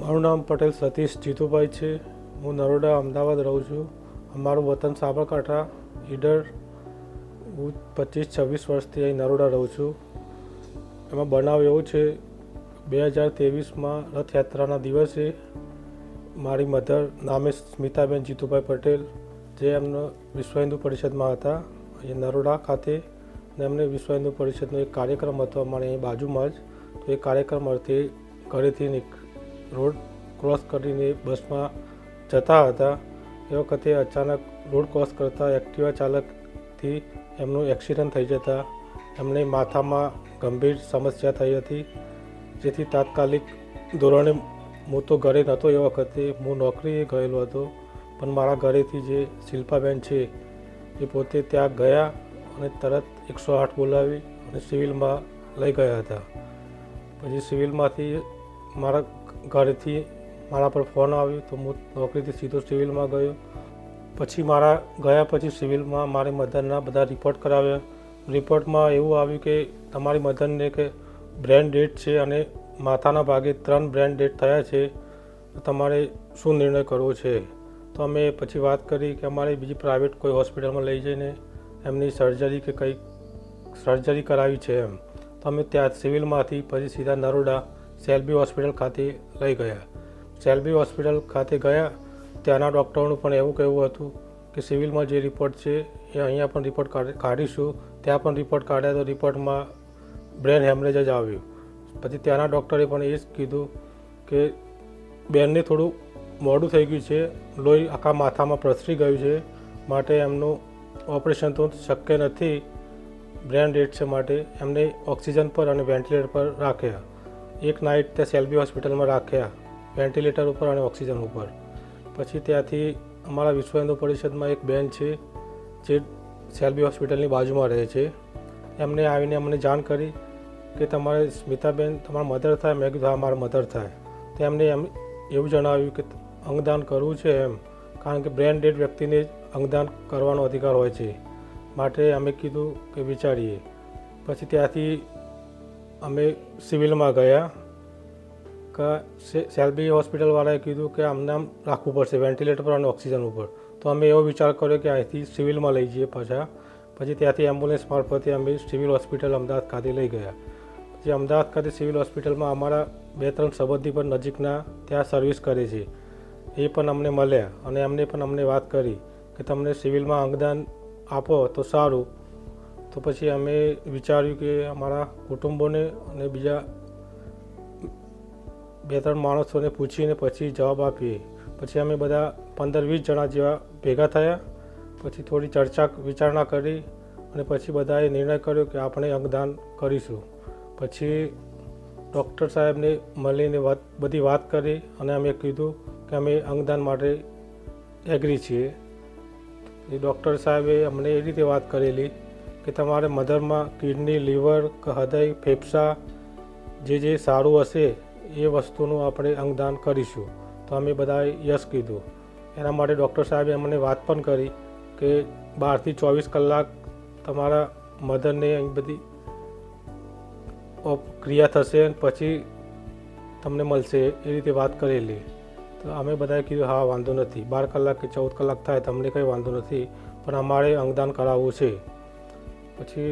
મારું નામ પટેલ સતીશ જીતુભાઈ છે. હું નરોડા અમદાવાદ રહું છું. અમારું વતન સાબરકાંઠા ઈડર. હું 25-26 વર્ષથી અહીં નરોડા રહું છું. એમાં બનાવ એવું છે, 2023માં રથયાત્રાના દિવસે મારી મધર નામે સ્મિતાબેન જીતુભાઈ પટેલ, જે એમનો વિશ્વ હિન્દુ પરિષદમાં હતા અહીં નરોડા ખાતે, અને એમને વિશ્વ હિન્દુ પરિષદનો એક કાર્યક્રમ હતો અમારે અહીં બાજુમાં જ. તો એ કાર્યક્રમ અર્થે ઘરેથી રોડ ક્રોસ કરીને બસમાં જતા હતા. એ વખતે અચાનક રોડ ક્રોસ કરતા એક્ટિવા ચાલકથી એમનું એક્સિડન્ટ થઈ જતા એમને માથામાં ગંભીર સમસ્યા થઈ હતી, જેથી તાત્કાલિક ધોરણે હું તો ઘરે નહોતો એ વખતે, હું નોકરીએ ગયેલો હતો, પણ મારા ઘરેથી જે શિલ્પાબેન છે એ પોતે ત્યાં ગયા અને તરત 108 બોલાવી અને સિવિલમાં લઈ ગયા હતા. પછી સિવિલમાંથી મારા ઘરેથી મારા પર ફોન આવ્યો તો હું નોકરીથી સીધો સિવિલમાં ગયો. પછી મારા ગયા પછી સિવિલમાં મારી મધરના બધા રિપોર્ટ કરાવ્યા. રિપોર્ટમાં એવું આવ્યું કે તમારી મધરને કે બ્રેન ડેડ છે અને માથાના ભાગે 3 બ્રેન ડેડ થયા છે, તો તમારે શું નિર્ણય કરવો છે? તો અમે પછી વાત કરી કે અમારે બીજી પ્રાઇવેટ કોઈ હોસ્પિટલમાં લઈ જઈને એમની સર્જરી કે કંઈક સર્જરી કરાવી છે એમ. તો અમે ત્યાં સિવિલમાંથી પછી સીધા નરોડા સેલ્બી હોસ્પિટલ ખાતે લઈ ગયા. સેલ્બી હોસ્પિટલ ખાતે ગયા, ત્યાંના ડૉક્ટરોનું પણ એવું કહેવું હતું કે સિવિલમાં જે રિપોર્ટ છે એ અહીંયા પણ રિપોર્ટ કાઢીશું. ત્યાં પણ રિપોર્ટ કાઢ્યા તો રિપોર્ટમાં બ્રેન હેમરેજ જ આવ્યું. પછી ત્યાંના ડૉક્ટરે પણ એ જ કીધું કે બેનને થોડું મોડું થઈ ગયું છે, લોહી આખા માથામાં પ્રસરી ગયું છે, માટે એમનું ઓપરેશન તો શક્ય નથી, બ્રેન ડેડ છે, માટે એમને ઓક્સિજન પર અને વેન્ટિલેટર પર રાખ્યા. એક નાઇટ ત્યાં સેલ્બી હોસ્પિટલમાં રાખ્યા, વેન્ટિલેટર ઉપર અને ઓક્સિજન ઉપર. પછી ત્યાંથી અમારા વિશ્વ હિન્દુ પરિષદમાં એક બેન છે જે સેલ્બી હોસ્પિટલની બાજુમાં રહે છે, એમને આવીને અમને જાણ કરી કે તમારે સ્મિતાબેન તમારા મધર થાય. મેં કીધું હા મારા મધર થાય. તો એમને એવું જણાવ્યું કે અંગદાન કરવું છે એમ, કારણ કે બ્રેન ડેડ વ્યક્તિને અંગદાન કરવાનો અધિકાર હોય છે, માટે અમે કીધું કે વિચારીએ. પછી ત્યાંથી અમે સિવિલમાં ગયા. સેલ્બી હોસ્પિટલવાળાએ કીધું કે આમને આમ રાખવું પડશે વેન્ટિલેટર પર અને ઓક્સિજન ઉપર. તો અમે એવો વિચાર કર્યો કે અહીંથી સિવિલમાં લઈ જઈએ પાછા. પછી ત્યાંથી એમ્બ્યુલન્સ મારફતે અમે સિવિલ હોસ્પિટલ અમદાવાદ ખાતે લઈ ગયા. પછી અમદાવાદ ખાતે સિવિલ હોસ્પિટલમાં અમારા 2-3 સંબંધી પણ નજીકના ત્યાં સર્વિસ કરે છે, એ પણ અમને મળ્યા અને એમને પણ અમને વાત કરી કે તમને સિવિલમાં અંગદાન આપો તો સારું. તો પછી અમે વિચાર્યું કે અમારા કુટુંબોને અને બીજા 2-3 માણસોને પૂછીને પછી જવાબ આપીએ. પછી અમે બધા 15-20 જણા જેવા ભેગા થયા. પછી થોડી ચર્ચા વિચારણા કરી અને પછી બધાએ નિર્ણય કર્યો કે આપણે અંગદાન કરીશું. પછી ડૉક્ટર સાહેબને મળીને બધી વાત કરી અને અમે કીધું કે અમે અંગદાન માટે એગ્રી છીએ. એ ડૉક્ટર સાહેબે અમને એ રીતે વાત કરેલી કે તમારે મધરમાં કિડની, લીવર, હૃદય, ફેફસા જે સારું હશે એ વસ્તુનું આપણે અંગદાન કરીશું. તો અમે બધાએ યસ કીધું. એના માટે ડૉક્ટર સાહેબે અમને વાત પણ કરી કે 12થી 24 કલાક તમારા મધરને અહીં બધી ક્રિયા થશે પછી તમને મળશે, એ રીતે વાત કરેલી. તો અમે બધાએ કીધું હા વાંધો નથી, 12 કલાક કે 14 કલાક થાય તમને કંઈ વાંધો નથી, પણ અમારે અંગદાન કરાવવું છે. પછી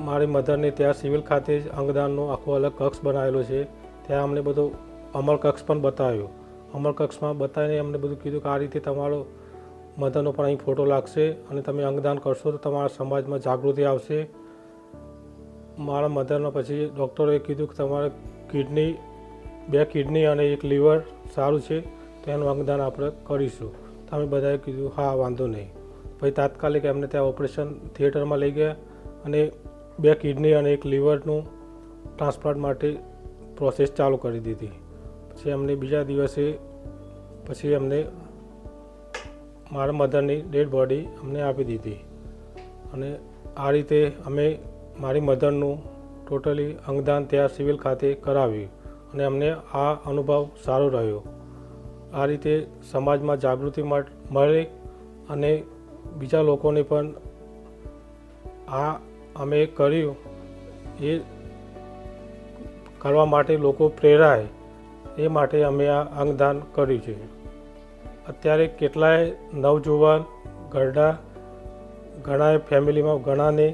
મારી મધરને ત્યાં સિવિલ ખાતે જ અંગદાનનો આખો અલગ કક્ષ બનાવેલો છે. ત્યાં અમને બધો અમર કક્ષ પણ બતાવ્યો. અમર કક્ષમાં બતાવીને અમને બધું કીધું કે આ રીતે તમારો મધરનો પણ અહીં ફોટો લાગશે અને તમે અંગદાન કરશો તો તમારા સમાજમાં જાગૃતિ આવશે. મારા મધરનો પછી ડૉક્ટરોએ કીધું કે તમારે 2 કિડની અને 1 લીવર સારું છે, તો એનું અંગદાન આપણે કરીશું. તો અમે બધાએ કીધું હા વાંધો નહીં. પછી તાત્કાલિક એમને ત્યાં ઓપરેશન થિયેટરમાં લઈ ગયા અને 2 કિડની અને 1 લીવરનું ટ્રાન્સપ્લાન્ટ માટે પ્રોસેસ ચાલુ કરી દીધી. પછી અમને બીજા દિવસે પછી અમને મારા મધરની ડેડ બોડી અમને આપી દીધી. અને આ રીતે અમે મારી મધરનું ટોટલી અંગદાન ત્યાં સિવિલ ખાતે કરાવ્યું અને અમને આ અનુભવ સારો રહ્યો. આ રીતે સમાજમાં જાગૃતિ મળે અને બીજા લોકોને પણ આ અમે કર્યું એ કરવા માટે લોકો પ્રેરાય એ માટે અમે આ અંગદાન કર્યું છે. અત્યારે કેટલાય નવજુવાન ઘરડા ઘણાએ ફેમિલીમાં ઘણાને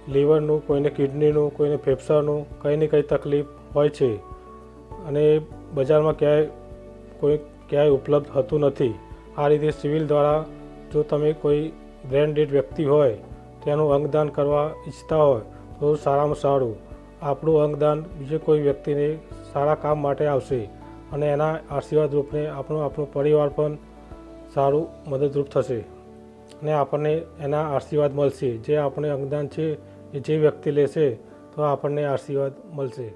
લીવરનું, કોઈને કિડનીનું, કોઈને ફેફસાનું કંઈ ને કંઈ તકલીફ હોય છે અને બજારમાં ક્યાંય ઉપલબ્ધ થતું નથી. આ રીતે સિવિલ દ્વારા જો તમે કોઈ બ્રેન ડેડ વ્યક્તિ હોય તેનું અંગદાન કરવા ઈચ્છતા હોય તો સારામાં સારું આપણું અંગદાન બીજે કોઈ વ્યક્તિને સારા કામ માટે આવશે અને એના આશીર્વાદ રૂપને આપણો પરિવાર પણ સારું મદદરૂપ થશે અને આપણને એના આશીર્વાદ મળશે. જે આપણે અંગદાન છે એ જે વ્યક્તિ લેશે તો આપણને આશીર્વાદ મળશે.